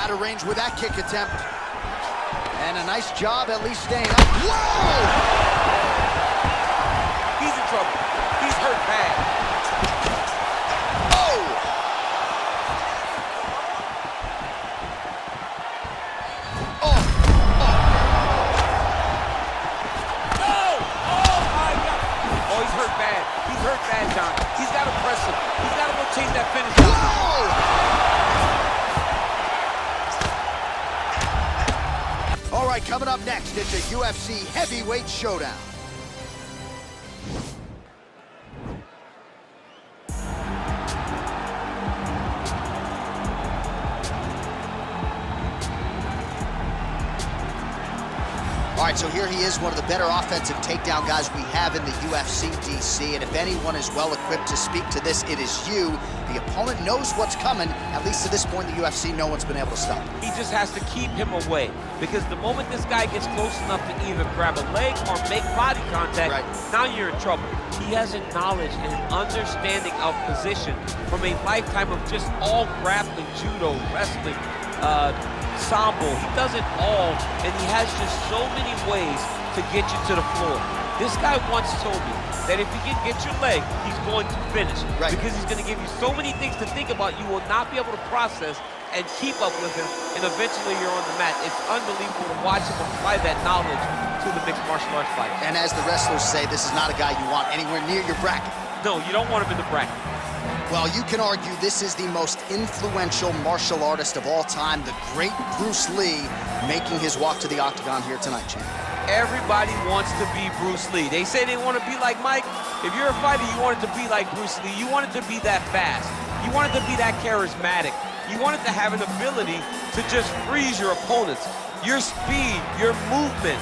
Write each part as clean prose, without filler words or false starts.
Out of range with that kick attempt. And a nice job at least staying up. Whoa! He's in trouble. He's hurt bad. Oh! Oh! Oh! Oh my God! Oh, he's hurt bad. He's hurt bad, John. He's got to press him. He's got to go chase that finish. All right, coming up next, it's a UFC heavyweight showdown. All right, so here he is, one of the better offensive takedown guys we have in the UFC, DC. And if anyone is well equipped to speak to this, it is you. The opponent knows what's coming. At least to this point in the UFC, no one's been able to stop him. He just has to keep him away, because the moment this guy gets close enough to either grab a leg or make body contact, now you're in trouble. He has a knowledge and an understanding of position from a lifetime of just all grappling, judo, wrestling, sambo. He does it all, and he has just so many ways to get you to the floor. This guy once told me that if he can get your leg, he's going to finish. Because he's going to give you so many things to think about, you will not be able to process and keep up with him, and eventually you're on the mat. It's unbelievable to watch him apply that knowledge to the mixed martial arts fight. And as the wrestlers say, this is not a guy you want anywhere near your bracket. No, you don't want him in the bracket. Well, you can argue this is the most influential martial artist of all time, the great Bruce Lee, making his walk to the octagon here tonight, champ. Everybody wants to be Bruce Lee. They say they want to be like Mike. If you're a fighter, you want it to be like Bruce Lee. You want it to be that fast. You want it to be that charismatic. You want it to have an ability to just freeze your opponents. Your speed, your movement,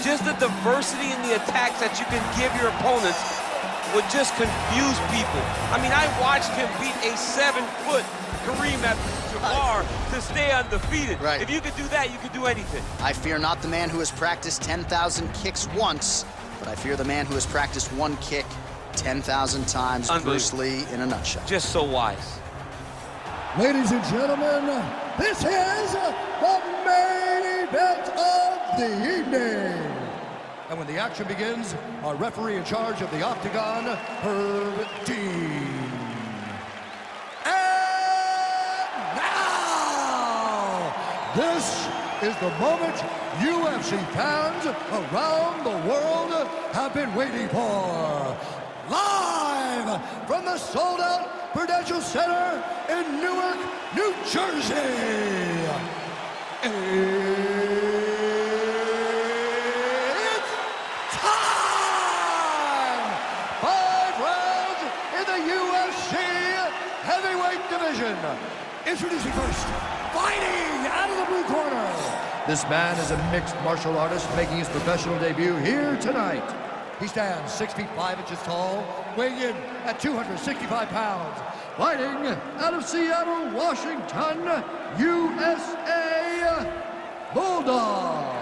just the diversity in the attacks that you can give your opponents would just confuse people. I mean, I watched him beat a 7-foot Kareem Abdul-Jabbar to stay undefeated. If you could do that, you could do anything. I fear not the man who has practiced 10,000 kicks once, but I fear the man who has practiced one kick 10,000 times. Bruce Lee in a nutshell. Just so wise. Ladies and gentlemen, this is the main event of the evening. And when the action begins, our referee in charge of the octagon, Herb Dean. And now, this is the moment UFC fans around the world have been waiting for. Live from the sold-out Prudential Center in Newark, New Jersey. It's time! 5 rounds in the UFC heavyweight division. Introducing first, fighting out of the blue corner. This man is a mixed martial artist making his professional debut here tonight. He stands 6 feet 5 inches tall, weighing in at 265 pounds. Fighting out of Seattle, Washington, USA, Bulldog.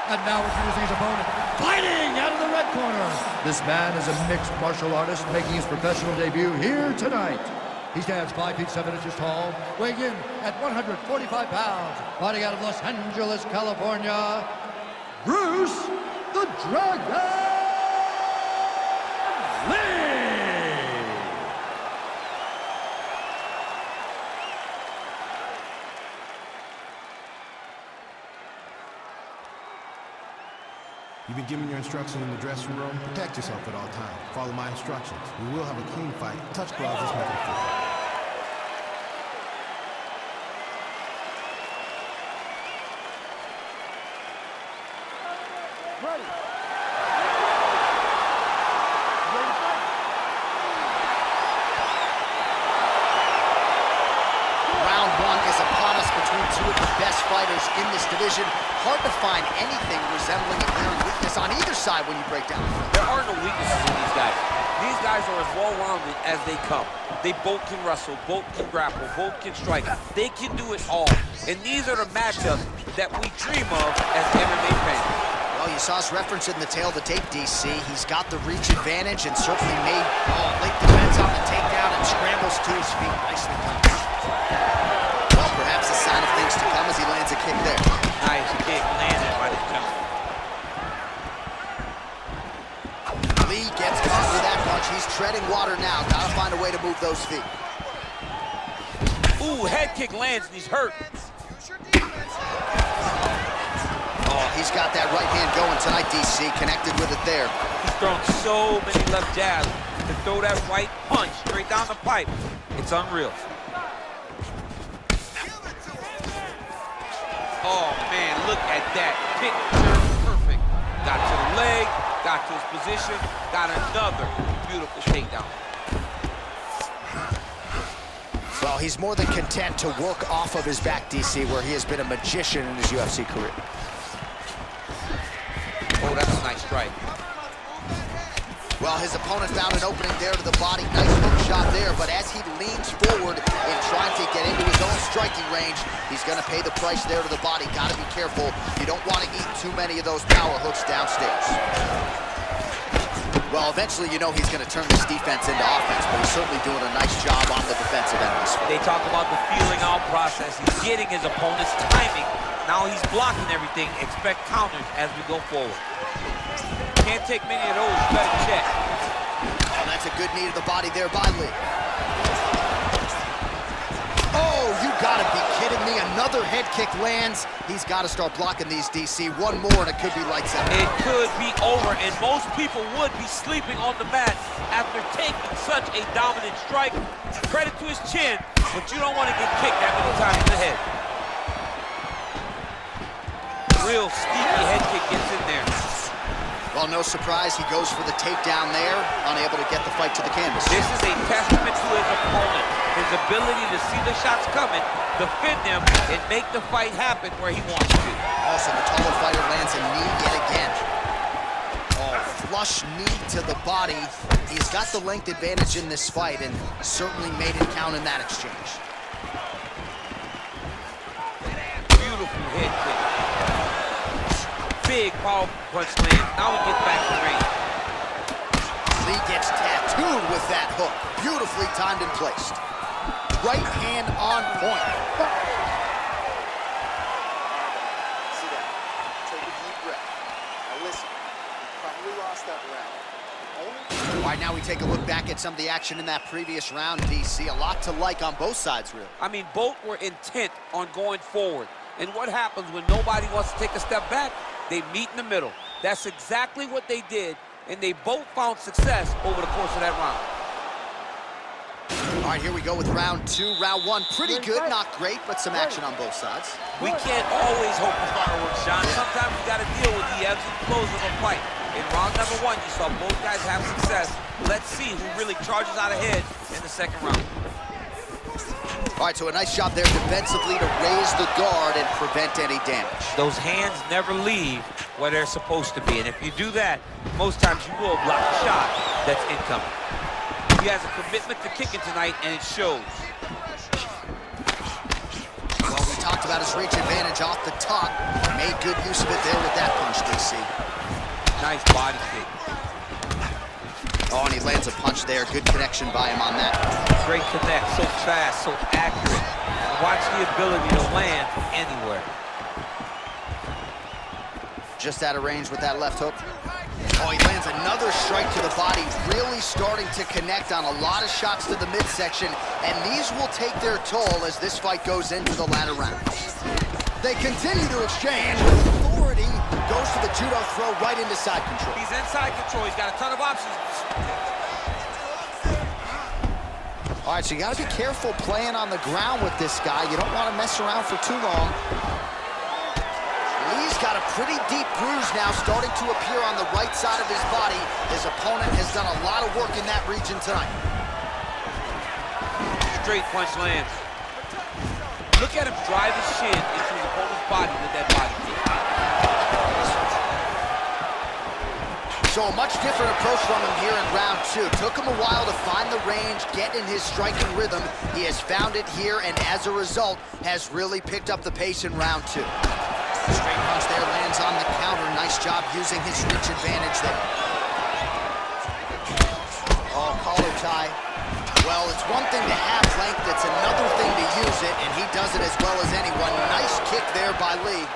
And now introducing his opponent, fighting out of the red corner. This man is a mixed martial artist making his professional debut here tonight. He stands 5 feet 7 inches tall, weighing in at 145 pounds. Fighting out of Los Angeles, California, Bruce the Dragon Lee! You've been given your instructions in the dressing room. Protect yourself at all times. Follow my instructions. We will have a clean fight. Touch gloves, let's make it official. Ready. Round 1 is upon us between two of the best fighters in this division. Hard to find anything resembling a glaring weakness on either side when you break down the film. There are no weaknesses in these guys. These guys are as well-rounded as they come. They both can wrestle, both can grapple, both can strike. They can do it all. And these are the matchups that we dream of as MMA fans. Well, you saw us reference it in the tail of the tape, DC. He's got the reach advantage and certainly made late defense on the takedown and scrambles to his feet. Nicely done. Well kick there. Nice kick landed by the jump. Lee gets caught with that punch. He's treading water now. Gotta find a way to move those feet. Ooh, head kick lands and he's hurt. Oh, he's got that right hand going tonight, DC. Connected with it there. He's thrown so many left jabs. To throw that right punch straight down the pipe, it's unreal. Oh, man, look at that. Kick turn perfect. Got to the leg, got to his position, got another beautiful takedown. Well, he's more than content to work off of his back, DC, where he has been a magician in his UFC career. Oh, that's a nice strike. Well, his opponent found an opening there to the body. Nice hook shot there, but as he leans forward in trying to get into his own striking range, he's going to pay the price there to the body. Got to be careful. You don't want to eat too many of those power hooks downstairs. Well, eventually, you know he's going to turn this defense into offense, but he's certainly doing a nice job on the defensive end of this fight. They talk about the feeling out process. He's getting his opponent's timing. Now he's blocking everything. Expect counters as we go forward. Can't take many of those. You better check. Oh, that's a good knee to the body there by Lee. Oh, you gotta be kidding me. Another head kick lands. He's got to start blocking these, DC. One more and it could be lights out. It could be over, and most people would be sleeping on the mat after taking such a dominant strike. Credit to his chin, but you don't want to get kicked that many times in the head. Real sneaky head kick gets in there. Well, no surprise, he goes for the takedown there, unable to get the fight to the canvas. This is a testament to his opponent, his ability to see the shots coming, defend them, and make the fight happen where he wants to. Also, the taller fighter lands a knee yet again. Oh, flush knee to the body. He's got the length advantage in this fight and certainly made it count in that exchange. Beautiful head kick. Big power punch land. Now we get back to range. Lee gets tattooed with that hook. Beautifully timed and placed. Right hand on point. Sit down. Take a deep breath. Now listen, you probably lost that round. All right, now we take a look back at some of the action in that previous round, DC. A lot to like on both sides, really. I mean, both were intent on going forward. And what happens when nobody wants to take a step back? They meet in the middle. That's exactly what they did, and they both found success over the course of that round. All right, here we go with round two. Round one, pretty good, not great, but some action on both sides. We can't always hope for fireworks, Sean. Sometimes we got to deal with the ebbs and flows of a fight. In round number one, you saw both guys have success. Let's see who really charges out ahead in the second round. All right, so a nice job there defensively to raise the guard and prevent any damage. Those hands never leave where they're supposed to be, and if you do that, most times you will block a shot that's incoming. He has a commitment to kicking tonight, and it shows. Well, we talked about his reach advantage off the top. Made good use of it there with that punch, DC. Nice body kick. Oh, and he lands a punch there. Good connection by him on that. Great connect, so fast, so accurate. Watch the ability to land from anywhere. Just out of range with that left hook. Oh, he lands another strike to the body, really starting to connect on a lot of shots to the midsection, and these will take their toll as this fight goes into the latter rounds. They continue to exchange with authority, goes to the judo throw right into side control. He's inside control, he's got a ton of options. All right, so you gotta be careful playing on the ground with this guy. You don't wanna mess around for too long. Lee's got a pretty deep bruise now starting to appear on the right side of his body. His opponent has done a lot of work in that region tonight. Straight punch lands. Look at him drive his shin into his opponent's body with that body kick. So a much different approach from him here in round two. Took him a while to find the range, get in his striking rhythm. He has found it here, and as a result, has really picked up the pace in round two. Straight punch there, lands on the counter. Nice job using his reach advantage there. Oh, collar tie. Well, it's one thing to have length, it's another thing to use it, and he does it as well as anyone. Nice kick there by Lee.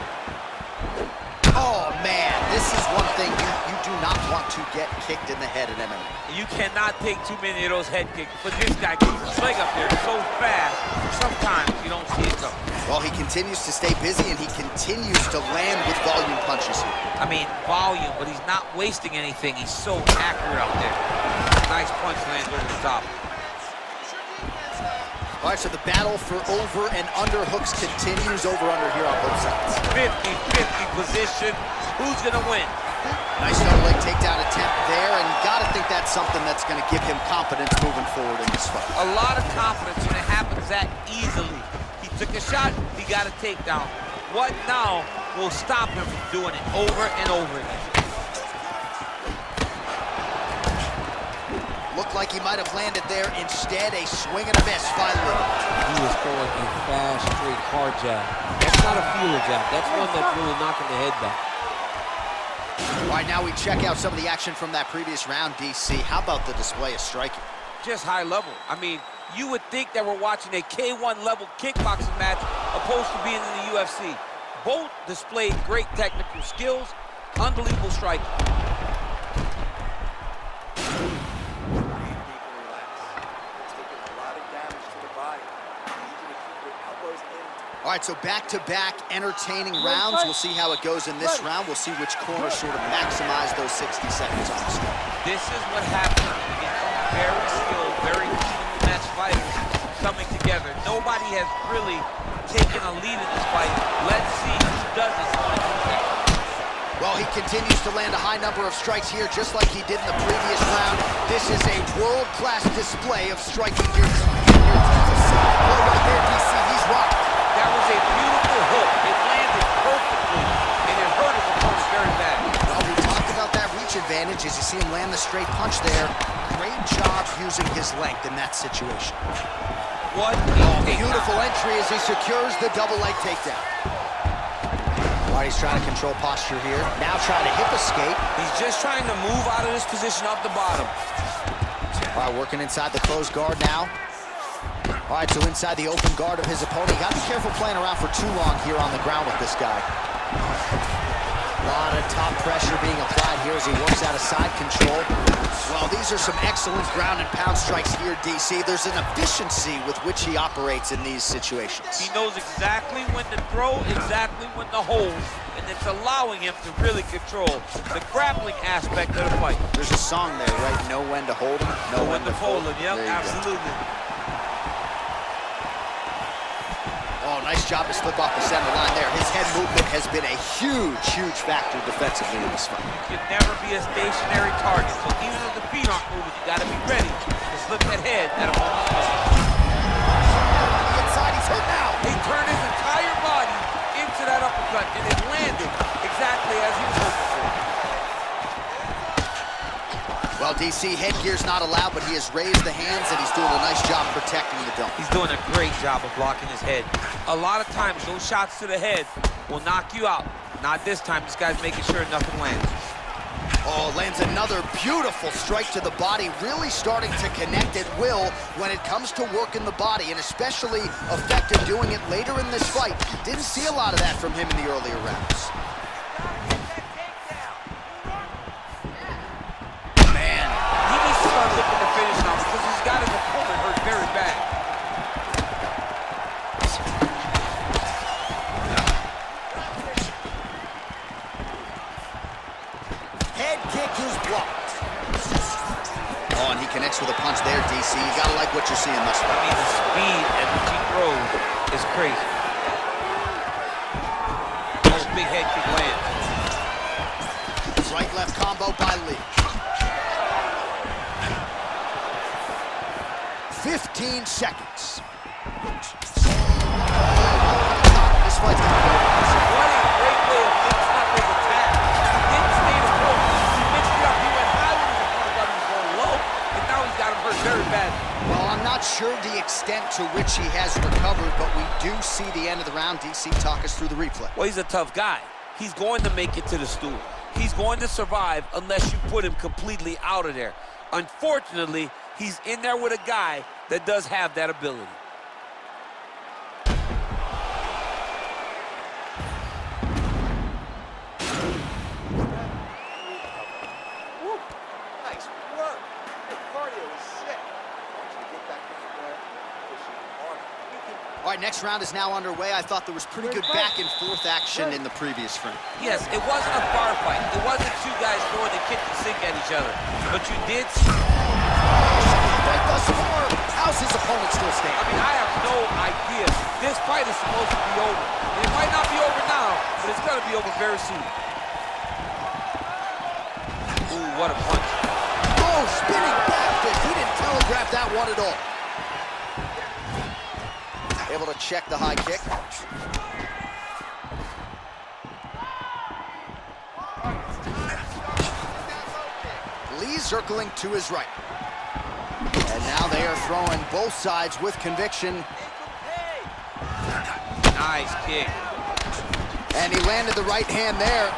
Oh, man, this is one thing you do not want to get kicked in the head in MMA. You cannot take too many of those head kicks, but this guy keeps his leg up there so fast, sometimes you don't see it coming. Well, he continues to stay busy, and he continues to land with volume punches here. I mean, volume, but he's not wasting anything. He's so accurate out there. Nice punch lands over the top. All right, so the battle for over and under hooks continues. Over-under here on both sides. 50-50 position. Who's going to win? Nice double leg takedown attempt there, and you got to think that's something that's going to give him confidence moving forward in this fight. A lot of confidence when it happens that easily. He took a shot, he got a takedown. What now will stop him from doing it over and over again? Looked like he might have landed there. Instead, a swing and a miss finally. He was throwing a fast, straight, hard jab. That's not a feeler jab. That's one that's really knocking the head back. All right, now we check out some of the action from that previous round, DC. How about the display of striking? Just high level. I mean, you would think that we're watching a K1 level kickboxing match opposed to being in the UFC. Both displayed great technical skills, unbelievable striking. All right, so back-to-back entertaining rounds. We'll see how it goes in this round. We'll see which corner sort of maximize those 60 seconds on the screen. This is what happens when you get very skilled, very evenly matched fighters coming together. Nobody has really taken a lead in this fight. Let's see who does it on the next. Well, he continues to land a high number of strikes here, just like he did in the previous round. This is a world-class display of striking here. Right there, DC, he's rocking. That was a beautiful hook. It landed perfectly, and it hurt his opponent very bad. Well, we talked about that reach advantage as you see him land the straight punch there. Great job using his length in that situation. What Beautiful entry as he secures the double leg takedown. All right, he's trying to control posture here. Now trying to hip escape. He's just trying to move out of this position off the bottom. All right, working inside the closed guard now. All right, so inside the open guard of his opponent. You got to be careful playing around for too long here on the ground with this guy. A lot of top pressure being applied here as he works out of side control. Well, these are some excellent ground and pound strikes here, DC. There's an efficiency with which he operates in these situations. He knows exactly when to throw, exactly when to hold, and it's allowing him to really control the grappling aspect of the fight. There's a song there, right? Know when to hold him, know when to fold him. Yep, absolutely. Oh, nice job to slip off the center line there. His head movement has been a huge, huge factor defensively in this fight. You can never be a stationary target, so even if the feet aren't moving, you got to be ready to slip that head at a moment's notice. The inside, he's hurt now. He turned his entire body into that uppercut, and it landed exactly as he was hoping for. Well, DC, headgear's not allowed, but he has raised the hands, and he's doing a nice job protecting the dome. He's doing a great job of blocking his head. A lot of times, those shots to the head will knock you out. Not this time. This guy's making sure nothing lands. Oh, lands another beautiful strike to the body, really starting to connect at will when it comes to working the body, and especially effective doing it later in this fight. Didn't see a lot of that from him in the earlier rounds. Man. He needs to start looking to finish now because he's got his opponent hurt very bad. Head kick is blocked. Oh, and he connects with a punch there, DC. You gotta like what you're seeing thus far. I mean, the speed at which he throws is crazy. Nice big head kick lands. Right-left combo by Lee. 15 seconds. This fight's gonna go. What a great way of mixing up his attack. He didn't stay the course. He mixed it up. He went high when his opponent thought he was going low, and now he's got him hurt very badly. Well, I'm not sure the extent to which he has recovered, but we do see the end of the round. DC, talk us through the replay. Well, he's a tough guy. He's going to make it to the stool. He's going to survive unless you put him completely out of there. Unfortunately, he's in there with a guy that does have that ability. Woo. Nice work. Hey, cardio is sick. I want you to get back in there, push even harder. You can... All right, next round is now underway. I thought there was pretty good back and forth action in the previous frame. Yes, it wasn't a bar fight. It wasn't two guys throwing the kitchen sink at each other. But you did see... Right thus far, how's his opponent still standing? I mean, I have no idea. This fight is supposed to be over. And it might not be over now, but it's going to be over very soon. Ooh, what a punch. Oh, spinning back fist. He didn't telegraph that one at all. Able to check the high kick. Lee circling to his right. And now they are throwing both sides with conviction. Nice kick. And he landed the right hand there.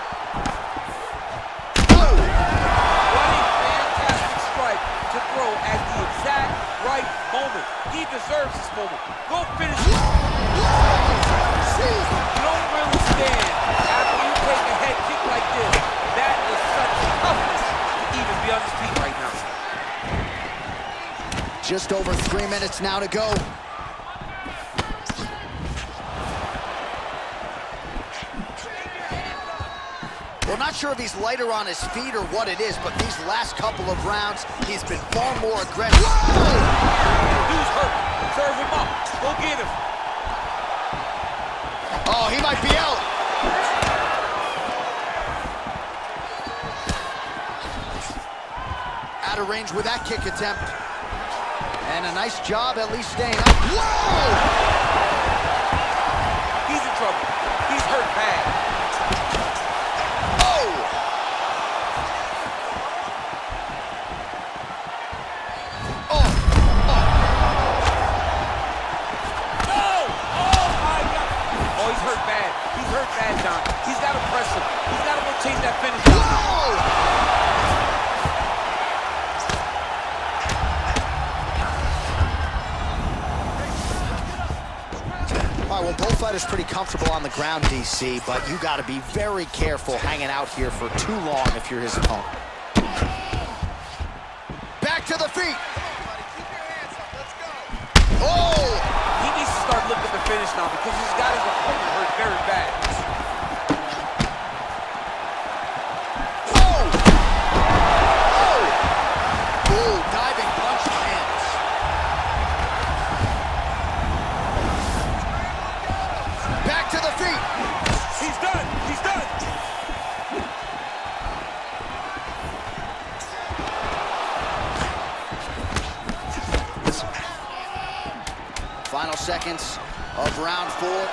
What a fantastic strike to throw at the exact right moment. He deserves this moment. Go finish it. You don't really stand after you take a head kick like this. That is such toughness to even be on his feet right now. Just over 3 minutes now to go. Well, not sure if he's lighter on his feet or what it is, but these last couple of rounds, he's been far more aggressive. He's hurt. Serve him up. Go get him. Oh, he might be out. Out of range with that kick attempt. And a nice job at least staying up. Whoa! He's in trouble. He's hurt bad. Oh! Oh! Oh! Oh my God! Oh, he's hurt bad. He's hurt bad, John. He's got to press him. He's got to go chase that finish. Whoa! Well, both fighters pretty comfortable on the ground, DC, but you got to be very careful hanging out here for too long if you're his opponent. Back to the feet. Oh! He needs to start looking to finish now because he's got his opponent hurt very bad. Oh! Oh! Ooh, diving punch lands. Back to the feet. He's done. He's done. Final seconds of round 4. Wow!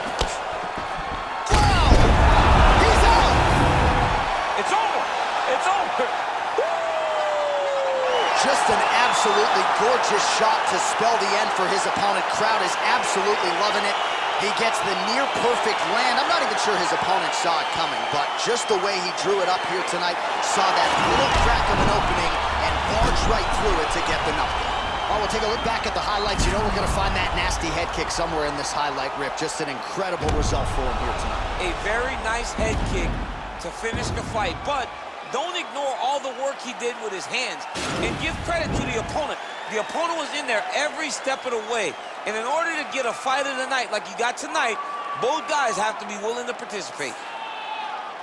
He's out! It's over. It's over. Just an absolutely gorgeous shot to spell the end for his opponent. Crowd is absolutely loving it. He gets the near-perfect land. I'm not even sure his opponent saw it coming, but just the way he drew it up here tonight, saw that little crack of an opening and barged right through it to get the knockdown. Well, we'll take a look back at the highlights. You know we're going to find that nasty head kick somewhere in this highlight rip. Just an incredible result for him here tonight. A very nice head kick to finish the fight, but don't ignore all the work he did with his hands and give credit to the opponent. The opponent was in there every step of the way. And in order to get a fight of the night like you got tonight, both guys have to be willing to participate.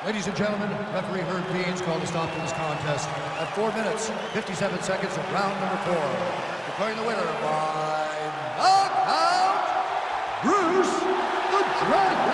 Ladies and gentlemen, referee Herb Dean's called a stop to this contest at 4 minutes, 57 seconds of round number 4. Declaring the winner by knockout, Bruce the Dragon